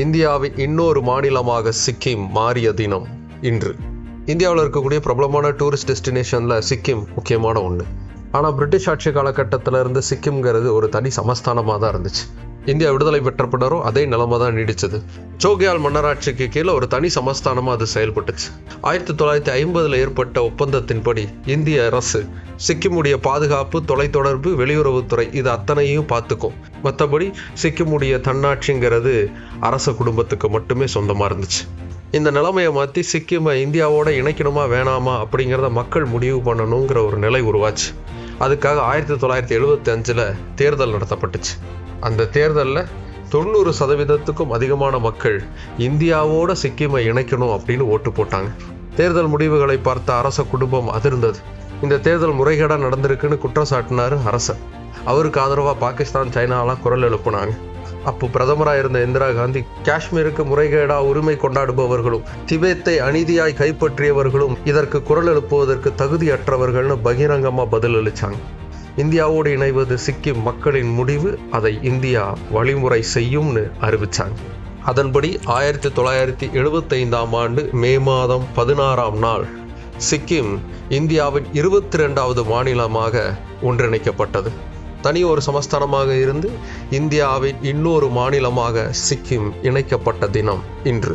இந்தியாவின் இன்னொரு மாநிலமாக சிக்கிம் மாறிய தினம் இன்று. இந்தியாவில் இருக்கக்கூடிய பிரபலமான டூரிஸ்ட் டெஸ்டினேஷனில் சிக்கிம் முக்கியமான ஒன்று. ஆனால் பிரிட்டிஷ் ஆட்சி காலகட்டத்தில் இருந்து சிக்கிம்ங்கிறது ஒரு தனி சமஸ்தானமாக தான் இருந்துச்சு. இந்தியா விடுதலை பெற்ற பின்னரும் அதே நிலைமை தான் நீடிச்சது. சோக்யால் மன்னராட்சிக்கு கீழே ஒரு தனி சமஸ்தானமாக அது செயல்பட்டுச்சு. 1950 ஏற்பட்ட ஒப்பந்தத்தின்படி இந்திய அரசு சிக்கிமுடைய பாதுகாப்பு, தொலைத்தொடர்பு, வெளியுறவுத்துறை இது அத்தனையும் பார்த்துக்கும். மற்றபடி சிக்கிமுடைய தன்னாட்சிங்கிறது அரச குடும்பத்துக்கு மட்டுமே சொந்தமாக இருந்துச்சு. இந்த நிலைமையை மாற்றி சிக்கிமை இந்தியாவோட இணைக்கணுமா வேணாமா அப்படிங்கிறத மக்கள் முடிவு பண்ணணுங்கிற ஒரு நிலை உருவாச்சு. அதுக்காக 1975 தேர்தல் நடத்தப்பட்டுச்சு. அந்த தேர்தலில் 90% அதிகமான மக்கள் இந்தியாவோட சிக்கிமை இணைக்கணும் அப்படின்னு ஓட்டு போட்டாங்க. தேர்தல் முடிவுகளை பார்த்த அரச குடும்பம் அதிர்ந்தது. இந்த தேர்தல் முறைகேடாக நடந்திருக்குன்னு குற்றம் சாட்டினார் அரசர். அவருக்கு ஆதரவாக பாகிஸ்தான், சைனாலாம் குரல் எழுப்புனாங்க. அப்போ பிரதமராக இருந்த இந்திரா காந்தி காஷ்மீருக்கு முறைகேடா உரிமை கொண்டாடுபவர்களும் திபெத்தை அநீதியாய் கைப்பற்றியவர்களும் இதற்கு குரல் எழுப்புவதற்கு தகுதியற்றவர்கள்னு பகிரங்கமாக பதில் அளித்தாங்க. இந்தியாவோடு இணைவது சிக்கிம் மக்களின் முடிவு, அதை இந்தியா வழிமுறை செய்யும்னு அறிவிச்சாங்க. அதன்படி 1975 ஆண்டு மே மாதம் 16ஆம் நாள் சிக்கிம் இந்தியாவின் 22வது மாநிலமாக ஒன்றிணைக்கப்பட்டது. தனி ஒரு சமஸ்தானமாக இருந்து இந்தியாவின் இன்னொரு மாநிலமாக சிக்கிம் இணைக்கப்பட்ட தினம் இன்று.